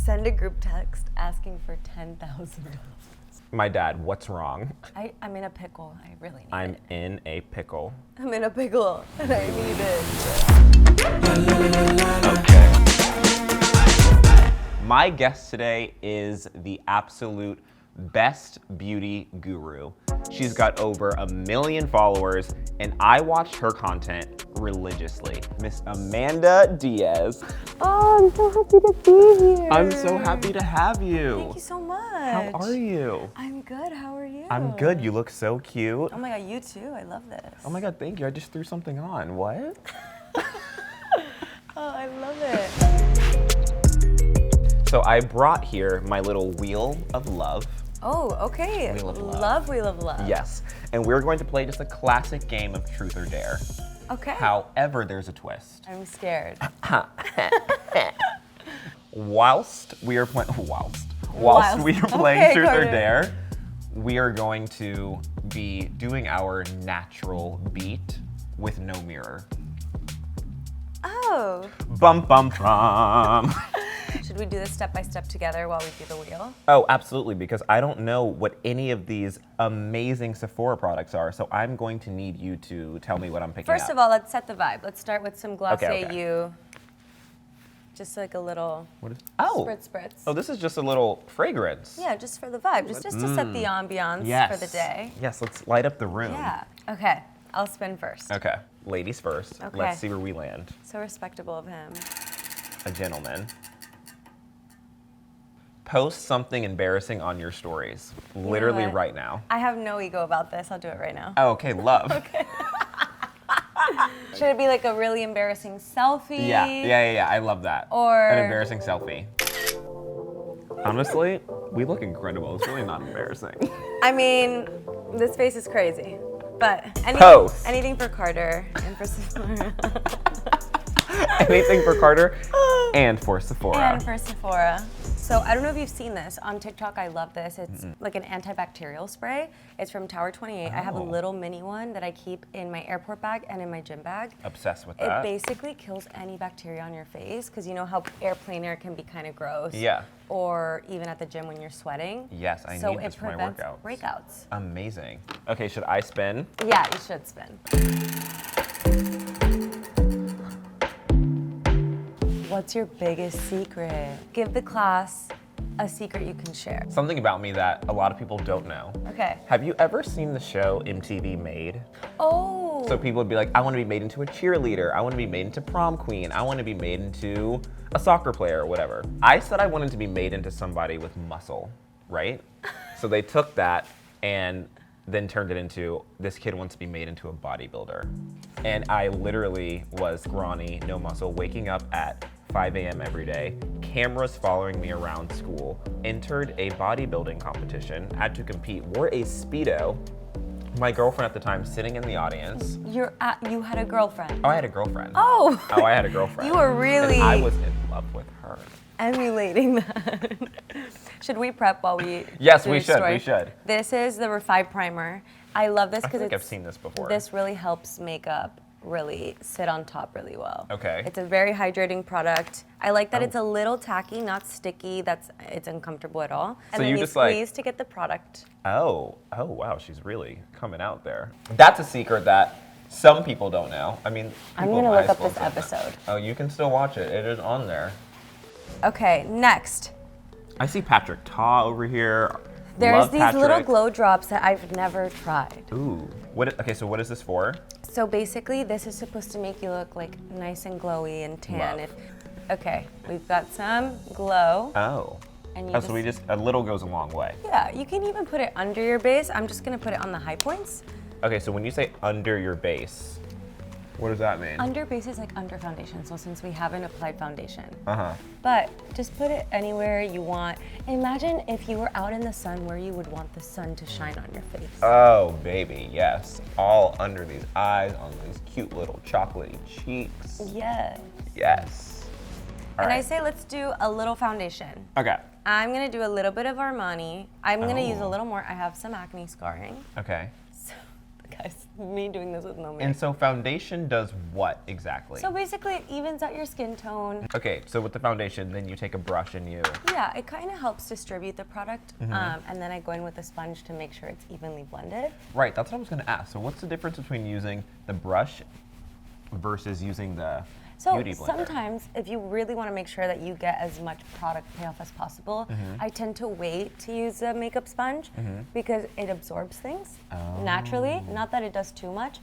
Send a group text asking for $10,000. My dad, what's wrong? I'm in a pickle. I really need I'm it. in a pickle. I'm in a pickle and I need it. Okay. My guest today is the absolute best beauty guru. She's got over 1 million followers, and I watched her content religiously. Miss Amanda Diaz. Oh, I'm so happy to be here. I'm so happy to have you. Thank you so much. How are you? I'm good. How are you? I'm good. You look so cute. Oh my God, you too. I love this. Oh my God, thank you. I just threw something on. What? Oh, I love it. So I brought here my little wheel of love. Oh, okay. Wheel of love. Love, Wheel of Love. Yes, and we're going to play just a classic game of truth or dare. Okay. However, there's a twist. I'm scared. Whilst we are playing Okay, truth or Carter. dare, we are going to be doing our natural beat with no mirror. Oh. Bum bum bum. Should we do this step by step together while we do the wheel? Oh, absolutely, because I don't know what any of these amazing Sephora products are, so I'm going to need you to tell me what I'm picking up. First of all, let's set the vibe. Let's start with some Glossier Okay. You. Just like a little What is? Oh. spritz. Oh, this is just a little fragrance. Yeah, just for the vibe, just to set the ambiance Yes. for the day. Yes, let's light up the room. Yeah. Okay, I'll spin first. Okay, ladies first. Okay. Let's see where we land. So respectable of him. A gentleman. Post something embarrassing on your stories. Literally what? right now. I have no ego about this. I'll do it right now. Oh, okay, love. Should it be like a really embarrassing selfie? Yeah. I love that. Or- an embarrassing selfie. Honestly, we look incredible. It's really not embarrassing. I mean, this face is crazy. But Post. anything for Carter and for Sephora. Anything for Carter and for Sephora. And for Sephora. So I don't know if you've seen this on TikTok. I love this. It's like an antibacterial spray. It's from Tower 28. I have a Oh. little mini one that I keep in my airport bag and in my gym bag. Obsessed with It that. basically kills any bacteria on your face because you know how airplane air can be kind of gross. Yeah. Or even at the gym when you're sweating. Yes, I so need this it for my prevents workouts. breakouts. Amazing. Okay, should I spin? Yeah, you should spin. What's your biggest secret? Give the class a secret you can share. Something about me that a lot of people don't know. Okay. Have you ever seen the show MTV Made? Oh. So people would be like, I want to be made into a cheerleader. I want to be made into prom queen. I want to be made into a soccer player or whatever. I said I wanted to be made into somebody with muscle, right? So they took that and then turned it into, this kid wants to be made into a bodybuilder. And I literally was scrawny, no muscle, waking up at 5 a.m. every day, cameras following me around school, entered a bodybuilding competition, had to compete, wore a Speedo. My girlfriend at the time sitting in the audience. You had a girlfriend. Oh, I had a girlfriend. Oh. Oh, I had a girlfriend. You were really And I was in love with her. emulating that. Should we prep while we Yes, do we the should, story? we should. This is the Revive Primer. I love this I because feel like I've seen this before. This really helps makeup really sit on top really well. Okay. It's a very hydrating product. I like that Oh. it's a little tacky, not sticky. It's uncomfortable at all. And So then you you just, like- squeeze to get the product. Oh, wow, she's really coming out there. That's a secret that some people don't know. I mean, I'm people in gonna high look up school this don't know. episode. Oh, you can still watch it. It is on there. Okay, next. I see Patrick Ta over here. There's Love these little Patrick. glow drops that I've never tried. Ooh. Okay, so what is this for? So basically, this is supposed to make you look like nice and glowy and tan. Love. Okay, we've got some glow. Oh. And Oh, so a little goes a long way. Yeah, you can even put it under your base. I'm just gonna put it on the high points. Okay, so when you say under your base, what does that mean? Under base is like under foundation, so since we haven't applied foundation. Uh-huh. But just put it anywhere you want. Imagine if you were out in the sun where you would want the sun to shine on your face. Oh, baby, yes. All under these eyes, on these cute little chocolatey cheeks. Yeah. Yes. All And I right. say let's do a little foundation. Okay. I'm gonna do a little bit of Armani. I'm gonna use a Oh. little more. I have some acne scarring. Okay. So, guys, me doing this with no makeup. And so foundation does what exactly? So basically it evens out your skin tone. Okay, so with the foundation, then you take a brush and you... Yeah, it kind of helps distribute the product. And then I go in with a sponge to make sure it's evenly blended. Right, that's what I was gonna ask. So what's the difference between using the brush versus using the beauty blender? Sometimes if you really want to make sure that you get as much product payoff as possible, I tend to wait to use a makeup sponge because it absorbs things naturally. Not that it does too much,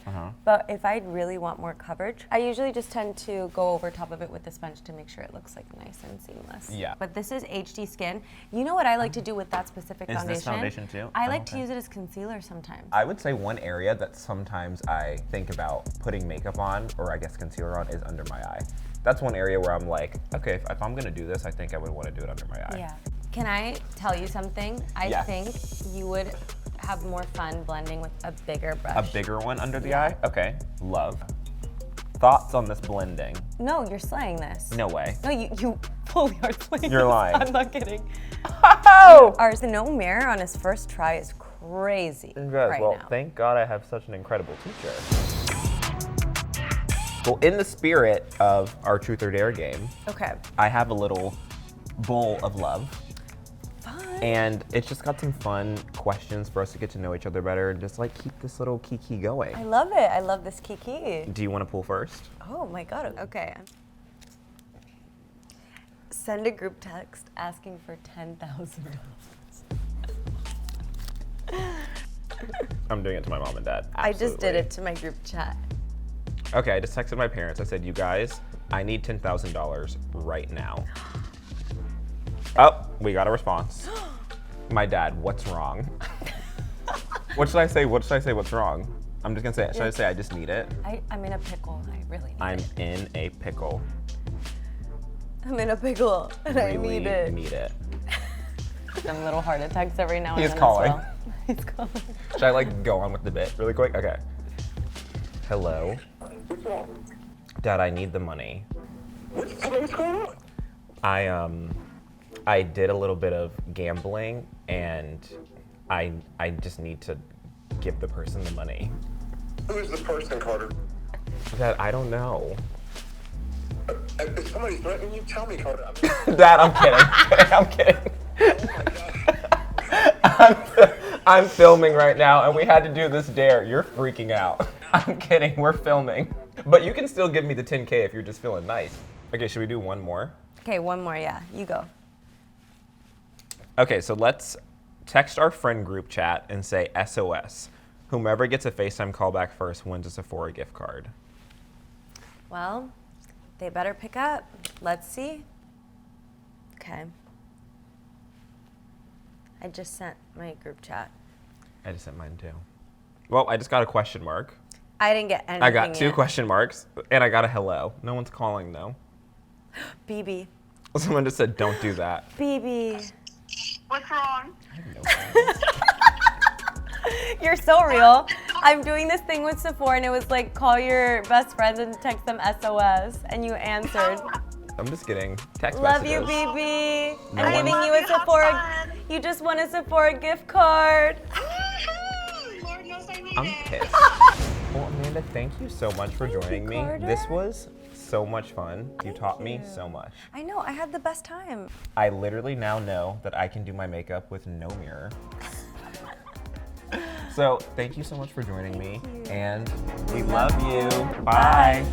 but if I really want more coverage, I usually just tend to go over top of it with the sponge to make sure it looks like nice and seamless. Yeah. But this is HD Skin. You know what I like to do with that specific Is foundation? this foundation too? I like to use it as concealer sometimes. I would say one area that sometimes I think about putting makeup on, or I guess concealer on, is under my eye. That's one area where I'm like, okay, if I'm gonna do this, I think I would want to do it under my eye. Yeah. Can I tell you something? I Yes. think you would have more fun blending with a bigger brush. A bigger one under the eye? Okay, love. Thoughts on this blending? No, you're slaying this. No way. No, you fully are slaying You're this. lying. I'm not kidding. Oh! Our no mirror on his first try is crazy right well, now. thank God I have such an incredible teacher. Well, in the spirit of our Truth or Dare game, Okay. I have a little bowl of love. Fun. And it's just got some fun questions for us to get to know each other better and just like keep this little kiki going. I love it. I love this kiki. Do you want to pull first? Oh my God. Okay. Send a group text asking for $10,000. I'm doing it to my mom and dad. I just did Absolutely. it to my group chat. Okay, I just texted my parents. I said, you guys, I need $10,000 right now. Oh, we got a response. My dad, what's wrong? What should I say? What should I say? What's wrong? I'm just gonna say, should I say I just need it? I'm in a pickle. I really need I'm it. in a pickle. I'm in a pickle and I Really need it. need it. Some little heart attacks every now and He's then calling. as well. He's calling. Should I like go on with the bit really quick? Okay. Hello. Dad, I need the money. What's going on? I did a little bit of gambling and I just need to give the person the money. Who's the person, Carter? Dad, I don't know. If somebody's threatening you, tell me, Carter. Dad, I'm kidding. I'm kidding. Oh my God. I'm filming right now and we had to do this dare. You're freaking out. I'm kidding, we're filming. But you can still give me the 10K if you're just feeling nice. Okay, should we do one more? Okay, one more, yeah. You go. Okay, so let's text our friend group chat and say SOS. Whomever gets a FaceTime call back first wins a Sephora gift card. Well, they better pick up. Let's see. Okay. I just sent my group chat. I just sent mine too. Well, I just got a question mark. I didn't get anything I got 2 yet. question marks and I got a hello. No one's calling though. BB. Someone just said, don't do that. BB. What's wrong? I have no friends. You're so real. I'm doing this thing with Sephora and it was like, call your best friends and text them SOS. And you answered. I'm just kidding. Text Love you, messages. BB. No I'm one- giving you Love a you, have Sephora. fun. You just won a Sephora gift card. Lord knows I need I'm it. pissed. Well, Amanda, thank you so much for joining me. Carter. This was so much fun. You taught me so much. I know, I had the best time. I literally now know that I can do my makeup with no mirror. So thank you so much for joining me. And we love you. Bye.